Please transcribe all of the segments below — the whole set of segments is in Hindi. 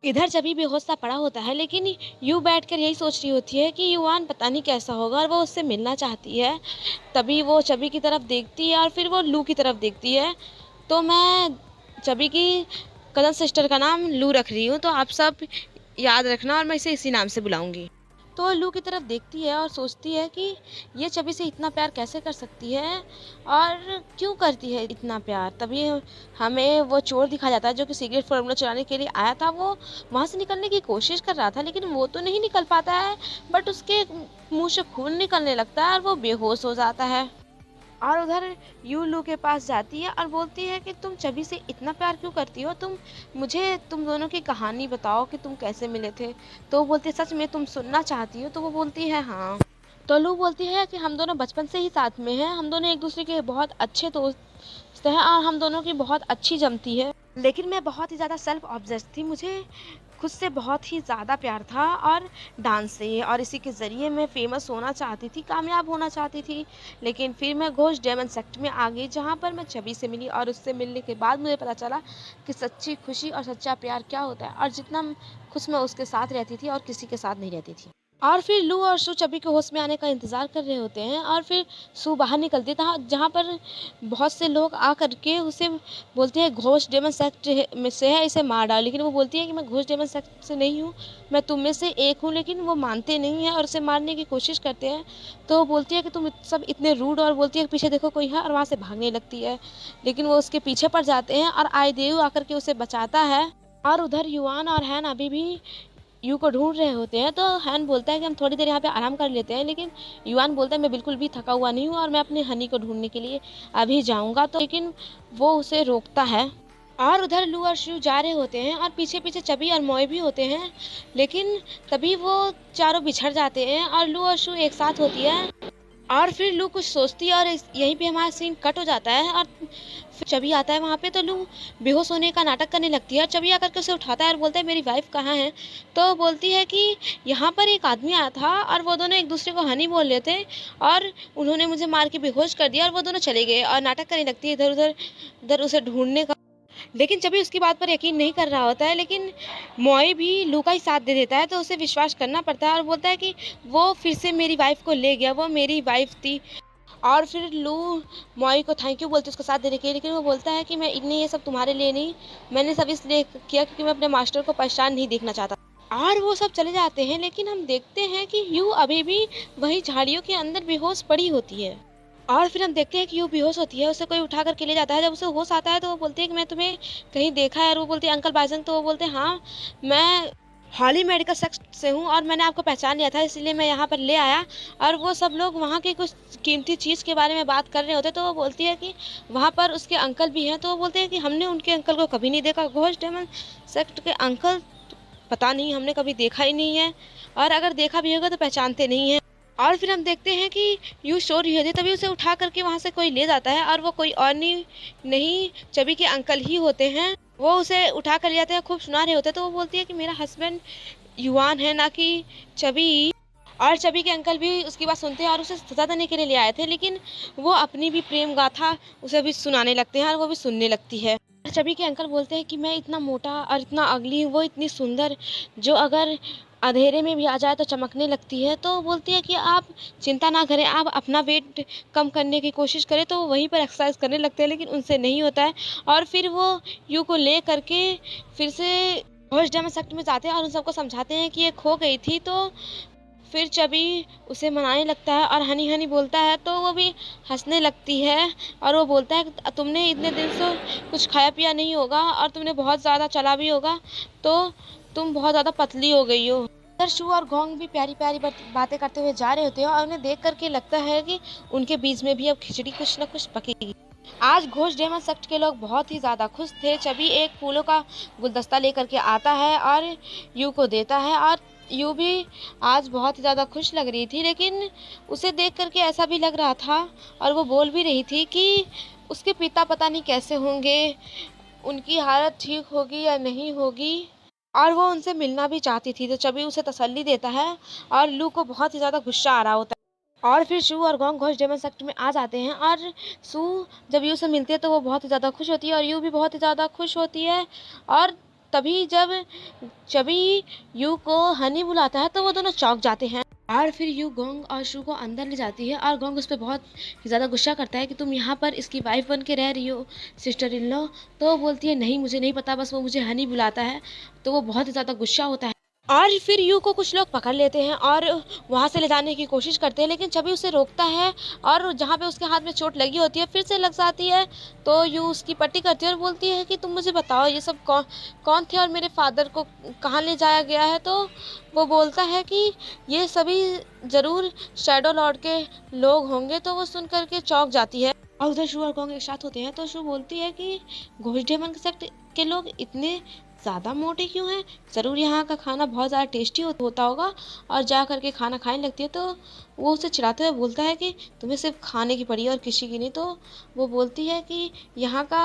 इधर जभी बेहोश सा पड़ा होता है, लेकिन यूँ बैठकर यही सोच रही होती है कि युआन पता नहीं कैसा होगा और वो उससे मिलना चाहती है। तभी वो चबी की तरफ देखती है और फिर वो लू की तरफ देखती है। तो मैं चबी की कज़न सिस्टर का नाम लू रख रही हूँ, तो आप सब याद रखना और मैं इसे इसी नाम से बुलाऊँगी। तो लू की तरफ देखती है और सोचती है कि ये चबी से इतना प्यार कैसे कर सकती है और क्यों करती है इतना प्यार। तभी हमें वो चोर दिखाया जाता है जो कि सिगरेट फ़ॉर्मूला चुराने के लिए आया था। वो वहाँ से निकलने की कोशिश कर रहा था, लेकिन वो तो नहीं निकल पाता है, बट उसके मुँह से खून निकलने लगता है और वो बेहोश हो जाता है। और उधर यू लू के पास जाती है और बोलती है कि तुम चबी से इतना प्यार क्यों करती हो, मुझे तुम दोनों की कहानी बताओ कि तुम कैसे मिले थे। तो वो बोलती है सच में तुम सुनना चाहती हो। तो वो बोलती है हाँ। तो लू बोलती है कि हम दोनों बचपन से ही साथ में हैं, हम दोनों एक दूसरे के बहुत अच्छे दोस्त हैं और हम दोनों की बहुत अच्छी जमती है। लेकिन मैं बहुत ही ज़्यादा सेल्फ ऑब्सेस्ड थी, मुझे खुद से बहुत ही ज़्यादा प्यार था और डांस से, और इसी के ज़रिए मैं फ़ेमस होना चाहती थी, कामयाब होना चाहती थी। लेकिन फिर मैं घोष डेमन सेक्ट में आ गई, जहाँ पर मैं चबी से मिली और उससे मिलने के बाद मुझे पता चला कि सच्ची खुशी और सच्चा प्यार क्या होता है और जितना खुश मैं उसके साथ रहती थी और किसी के साथ नहीं रहती थी। और फिर लू और सू चबी के होश में आने का इंतज़ार कर रहे होते हैं और फिर सू बाहर निकलती था, जहाँ पर बहुत से लोग आ करके उसे बोलते हैं घोष डेमन सेक्ट में से है, इसे मार डाल। लेकिन वो बोलती है कि मैं घोष डेमन सेक्ट से नहीं हूँ, मैं तुम में से एक हूँ। लेकिन वो मानते नहीं हैं और उसे मारने की कोशिश करते हैं। तो वो बोलती है कि तुम सब इतने रूड, और बोलती है कि पीछे देखो कोई है, और वहाँ से भागने लगती है। लेकिन वो उसके पीछे पड़ जाते हैं और आइदेउ आकर के उसे बचाता है। और उधर युआन और हैन अभी भी यू को ढूंढ रहे होते हैं। तो हैन बोलता है कि हम थोड़ी देर यहाँ पे आराम कर लेते हैं, लेकिन युआन बोलता है मैं बिल्कुल भी थका हुआ नहीं हूँ और मैं अपने हनी को ढूंढने के लिए अभी जाऊँगा। तो लेकिन वो उसे रोकता है। और उधर लू और शू जा रहे होते हैं और पीछे पीछे चबी और मोय भी होते हैं। लेकिन तभी वो चारों बिछड़ जाते हैं और लू और शू एक साथ होती है। और फिर लू कुछ सोचती है और यहीं पे हमारा सीन कट हो जाता है। और फिर चबी आता है वहाँ पे, तो लू बेहोश होने का नाटक करने लगती है और चबी आकर के उसे उठाता है और बोलता है मेरी वाइफ कहाँ है। तो बोलती है कि यहाँ पर एक आदमी आया था और वो दोनों एक दूसरे को हनी बोल रहे थे और उन्होंने मुझे मार के बेहोश कर दिया और वो दोनों चले गए। और नाटक करने लगती है इधर उधर उधर उसे ढूंढने का। लेकिन चबी उसकी बात पर यकीन नहीं कर रहा होता है, लेकिन मॉय भी लू का ही साथ दे देता है। तो उसे विश्वास करना पड़ता है और बोलता है कि वो फिर से मेरी वाइफ को ले गया, वो मेरी वाइफ थी। और फिर लू मॉय को थैंक यू बोलती है उसका साथ देने के लिए। लेकिन वो बोलता है कि मैं इतनी ये सब तुम्हारे लिए नहीं, मैंने सब इसलिए किया क्योंकि मैं अपने मास्टर को परेशान नहीं देखना चाहता। और वो सब चले जाते हैं, लेकिन हम देखते हैं कि यू अभी भी वही झाड़ियों के अंदर बेहोश पड़ी होती है। और फिर हम देखते हैं कि यू बेहोश होती है, उसे कोई उठा करके ले जाता है। जब उसे होश आता है तो वो बोलती है कि मैं तुम्हें कहीं देखा है। और वो बोलती है अंकल बाइजन। तो वो बोलते हैं हाँ, मैं हॉली मेडिकल सेक्ट से हूँ और मैंने आपको पहचान लिया था, इसलिए मैं यहाँ पर ले आया। और वो सब लोग वहाँ के कुछ कीमती चीज़ के बारे में बात कर रहे होते। तो वो बोलती है कि वहाँ पर उसके अंकल भी हैं। तो वो बोलते हैं कि हमने उनके अंकल को कभी नहीं देखा, घोष डेमन सेक्ट के अंकल पता नहीं, हमने कभी देखा ही नहीं है, और अगर देखा भी होगा तो पहचानते नहीं हैं। और फिर हम देखते हैं कि यूँ शो रही होती है, तभी उसे उठा करके वहाँ से कोई ले जाता है और वो कोई और नहीं चबी के अंकल ही होते हैं। वो उसे उठा कर ले जाते हैं, खूब सुना रहे होते हैं। तो वो बोलती है कि मेरा हस्बैंड युआन है, ना कि चबी। और चबी के अंकल भी उसकी बात सुनते हैं और उसे सजा देने के लिए ले आए थे, लेकिन वो अपनी भी प्रेम गाथा उसे भी सुनाने लगते हैं और वो भी सुनने लगती है। चबी के अंकल बोलते हैं कि मैं इतना मोटा और इतना अगली हूँ, वो इतनी सुंदर, जो अगर अंधेरे में भी आ जाए तो चमकने लगती है। तो बोलती है कि आप चिंता ना करें, आप अपना वेट कम करने की कोशिश करें। तो वो वहीं पर एक्सरसाइज करने लगते हैं, लेकिन उनसे नहीं होता है। और फिर वो यू को ले करके फिर से होश डेमन सेक्ट में जाते हैं और उन सबको समझाते हैं कि ये खो गई थी। तो फिर चबी उसे मनाने लगता है और हनी हनी बोलता है, तो वो भी हंसने लगती है। और वो बोलता है कि तुमने इतने दिन से कुछ खाया पिया नहीं होगा और तुमने बहुत ज़्यादा चला भी होगा, तो तुम बहुत ज़्यादा पतली हो गई हो। इधर शू और घोंग भी प्यारी प्यारी बातें करते हुए जा रहे होते हैं और उन्हें देख करके लगता है कि उनके बीच में भी अब खिचड़ी कुछ न कुछ पकेगी। आज घोष डेमन सेक्ट के लोग बहुत ही ज़्यादा खुश थे। चबी एक फूलों का गुलदस्ता लेकर के आता है और यू को देता है, और यू भी आज बहुत ही ज़्यादा खुश लग रही थी। लेकिन उसे देख करके ऐसा भी लग रहा था, और वो बोल भी रही थी कि उसके पिता पता नहीं कैसे होंगे, उनकी हालत ठीक होगी या नहीं होगी, और वो उनसे मिलना भी चाहती थी। तो चबी उसे तसल्ली देता है और लू को बहुत ही ज़्यादा गुस्सा आ रहा होता है। और फिर शू और गोंग घोष डेमन सेक्ट में आ जाते हैं और शू जब यू से मिलती है तो वो बहुत ही ज़्यादा खुश होती है और यू भी बहुत ही ज़्यादा खुश होती है। और तभी जब चबी यू को हनी बुलाता है तो वो दोनों चौंक जाते हैं। और फिर यू गोंग और शू को अंदर ले जाती है और गोंग उस पर बहुत ही ज़्यादा गुस्सा करता है कि तुम यहाँ पर इसकी वाइफ बन के रह रही हो सिस्टर इन लॉ। तो वो बोलती है नहीं मुझे नहीं पता, बस वो मुझे हनी बुलाता है। तो वो बहुत ही ज़्यादा गुस्सा होता है और फिर यू को कुछ लोग पकड़ लेते हैं और वहाँ से ले जाने की कोशिश करते हैं, लेकिन छवि उसे रोकता है और जहाँ पे उसके हाथ में चोट लगी होती है फिर से लग जाती है। तो यू उसकी पट्टी करती है और बोलती है कि तुम मुझे बताओ ये सब कौन कौन थे और मेरे फादर को कहाँ ले जाया गया है। तो वो बोलता है कि ये सभी ज़रूर शैडो लॉर्ड के लोग होंगे। तो वो सुन करके चौंक जाती है और उधर शू और गोंग एक साथ होते हैं। तो शू बोलती है कि घोष डेमन सेक्ट के लोग इतने ज़्यादा मोटे क्यों हैं, ज़रूर यहाँ का खाना बहुत ज़्यादा टेस्टी होता होगा। और जा करके खाना खाने लगती है। तो वो उसे चिढ़ाते हुए बोलता है कि तुम्हें सिर्फ खाने की पड़ी है और किसी की नहीं। तो वो बोलती है कि यहाँ का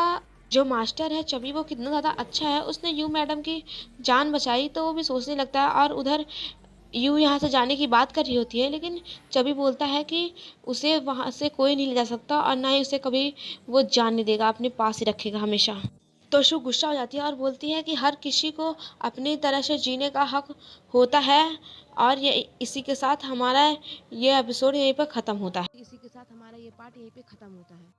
जो मास्टर है चबी वो कितना ज़्यादा अच्छा है, उसने यू मैडम की जान बचाई। तो वो भी सोचने लगता है और उधर यू यहाँ से जाने की बात कर रही होती है, लेकिन चबी बोलता है कि उसे वहाँ से कोई नहीं ले जा सकता और ना ही उसे कभी वो जाने देगा, अपने पास ही रखेगा हमेशा। तो शू गुस्सा हो जाती है और बोलती है कि हर किसी को अपनी तरह से जीने का हक होता है। और ये इसी के साथ हमारा ये एपिसोड यहीं पर ख़त्म होता है। इसी के साथ हमारा ये पार्ट यहीं पे ख़त्म होता है।